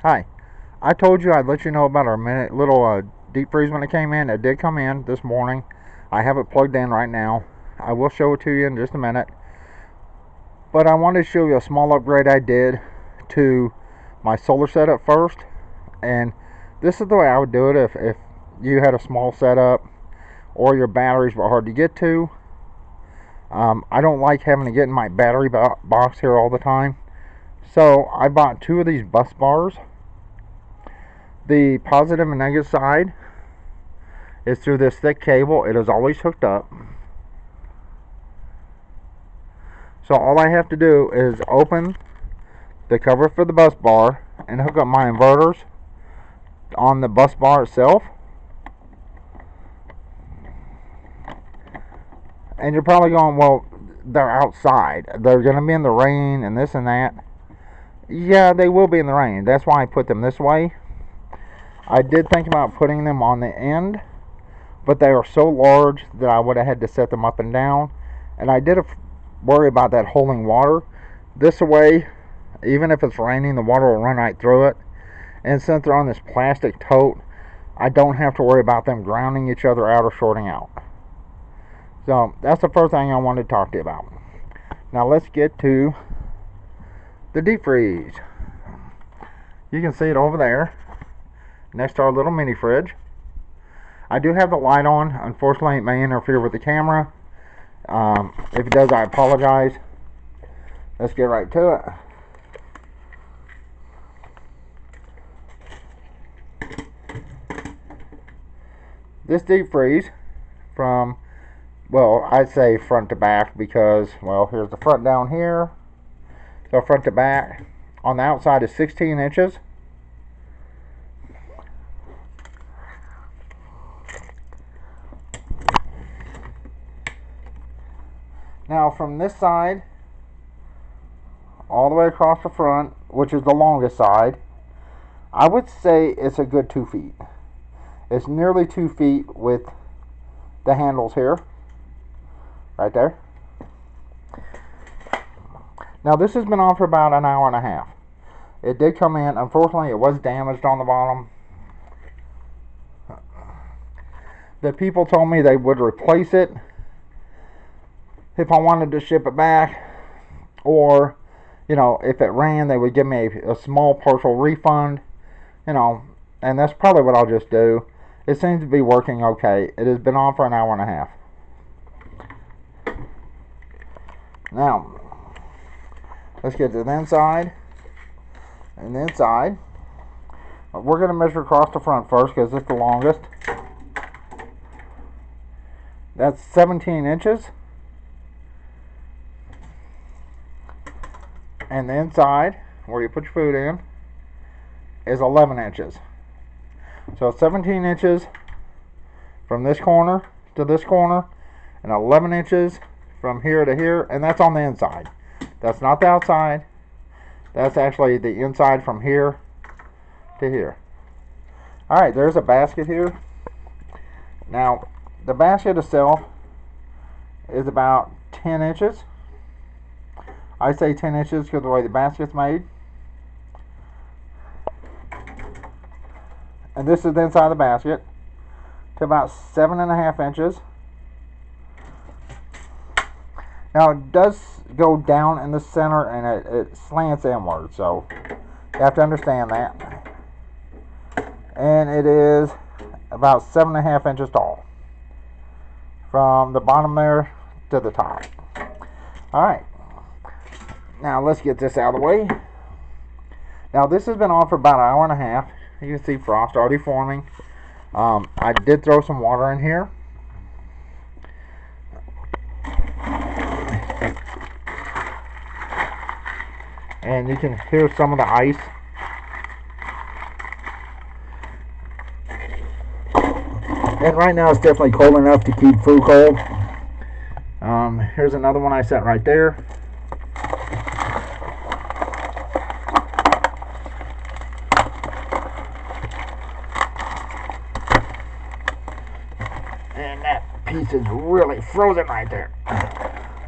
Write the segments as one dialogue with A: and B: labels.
A: Hi. I told you I'd let you know about our little deep freeze when it came in. It did come in this morning. I have it plugged in right now. I will show it to you in just a minute. But I wanted to show you a small upgrade I did to my solar setup first. And this is the way I would do it if you had a small setup or your batteries were hard to get to. I don't like having to get in my battery box here all the time. So I bought two of these bus bars. The positive and negative side is through this thick cable. It is always hooked up. So all I have to do is open the cover for the bus bar and hook up my inverters on the bus bar itself. And you're probably going, well, they're outside. They're going to be in the rain and this and that. Yeah, they will be in the rain. That's why I put them this way. I did think about putting them on the end, but they are so large that I would have had to set them up and down. And I did worry about that holding water. This way, even if it's raining, the water will run right through it. And since they're on this plastic tote, I don't have to worry about them grounding each other out or shorting out. So that's the first thing I wanted to talk to you about. Now let's get to the deep freeze. You can see it over there next to our little mini fridge. I do have the light on. Unfortunately, it may interfere with the camera. If it does, I apologize. Let's get right to it. This deep freeze from, well, I'd say front to back because, well, here's the front down here. So front to back. On the outside is 16 inches. Now from this side all the way across the front, which is the longest side, I would say it's a good 2 feet. It's nearly 2 feet with the handles here, right there. Now this has been on for about an hour and a half. It did come in. Unfortunately, it was damaged on the bottom. The people told me they would replace it if I wanted to ship it back, or, you know, if it ran, they would give me a small partial refund, you know, and that's probably what I'll just do. It seems to be working okay. It has been on for an hour and a half. Now, let's get to the inside. And the inside, we're going to measure across the front first because it's the longest. That's 17 inches. And the inside, where you put your food in, is 11 inches. So 17 inches from this corner to this corner, and 11 inches from here to here, and that's on the inside. That's not the outside. That's actually the inside from here to here. Alright, there's a basket here. Now, the basket itself is about 10 inches. I say 10 inches because of the way the basket's made. And this is the inside of the basket to about 7.5 inches. Now it does go down in the center and it slants inward, so you have to understand that. And it is about 7.5 inches tall from the bottom there to the top. Alright. Now let's get this out of the way. Now this has been on for about an hour and a half. You can see frost already forming. I did throw some water in here. And you can hear some of the ice. And right now it's definitely cold enough to keep food cold. Here's another one I set right there. And that piece is really frozen right there.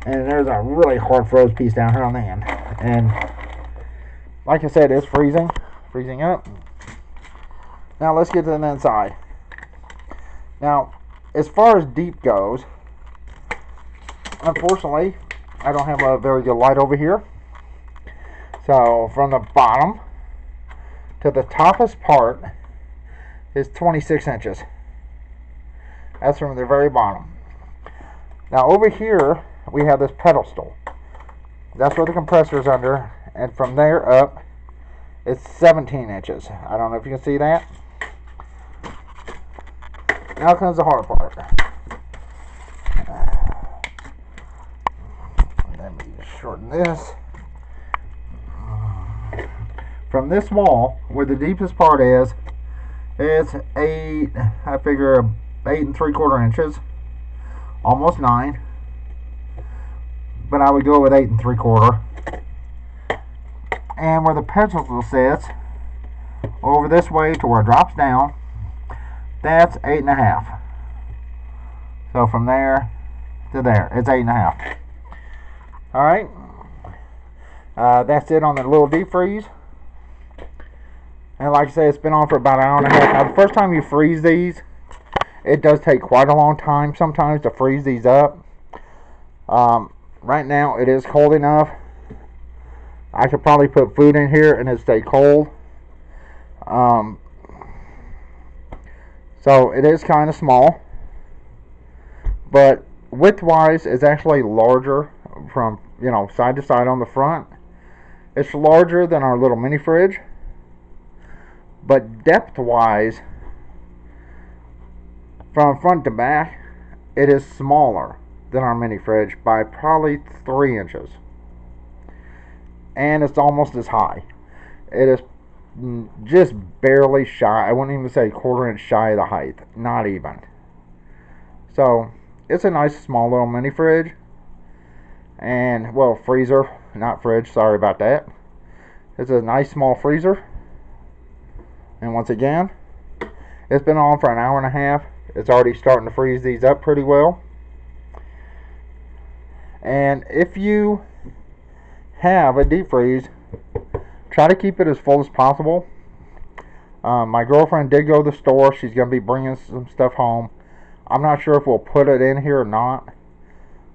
A: And there's a really hard froze piece down here on the end. And like I said, it's freezing. freezing up. Now let's get to the inside. Now, as far as deep goes, unfortunately, I don't have a very good light over here. So from the bottom to the toppest part is 26 inches. That's from the very bottom. Now over here we have this pedestal. That's where the compressor is under, and from there up it's 17 inches. I don't know if you can see that. Now comes the hard part. Let me shorten this. From this wall, where the deepest part is, it's 8, I figure 8 3/4 inches, almost 9, but I would go with 8 3/4. And where the pedestal sits, over this way to where it drops down, that's 8 1/2. So from there to there, it's 8 1/2. All right, that's it on the little deep freeze. And like I said, it's been on for about an hour and a half. Now, the first time you freeze these, it does take quite a long time sometimes to freeze these up. Right now, it is cold enough. I could probably put food in here and it'd stay cold. So it is kind of small. But width-wise, it's actually larger from, side to side on the front. It's larger than our little mini fridge. But depth-wise, from front to back, it is smaller than our mini fridge by probably 3 inches. And it's almost as high. It is just barely shy. I wouldn't even say 1/4 inch shy of the height. Not even. So, it's a nice small little mini fridge. And, well, freezer. Not fridge. Sorry about that. It's a nice small freezer. And once again, it's been on for an hour and a half. It's already starting to freeze these up pretty well. And if you have a deep freeze, try to keep it as full as possible. My girlfriend did go to the store. She's going to be bringing some stuff home. I'm not sure if we'll put it in here or not.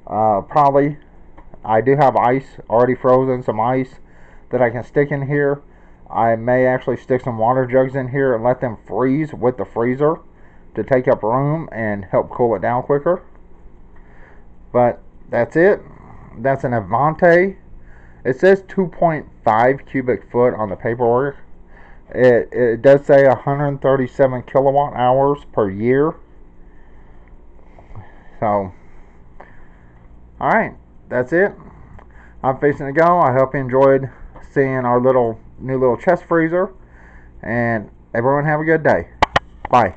A: Probably. I do have ice already frozen, some ice that I can stick in here. I may actually stick some water jugs in here and let them freeze with the freezer to take up room and help cool it down quicker. But that's it. That's an Avanti. It says 2.5 cubic foot on the paperwork. It does say 137 kilowatt hours per year. So, alright, that's it. I'm fixing to go. I hope you enjoyed seeing our new little chest freezer. And everyone have a good day. Bye.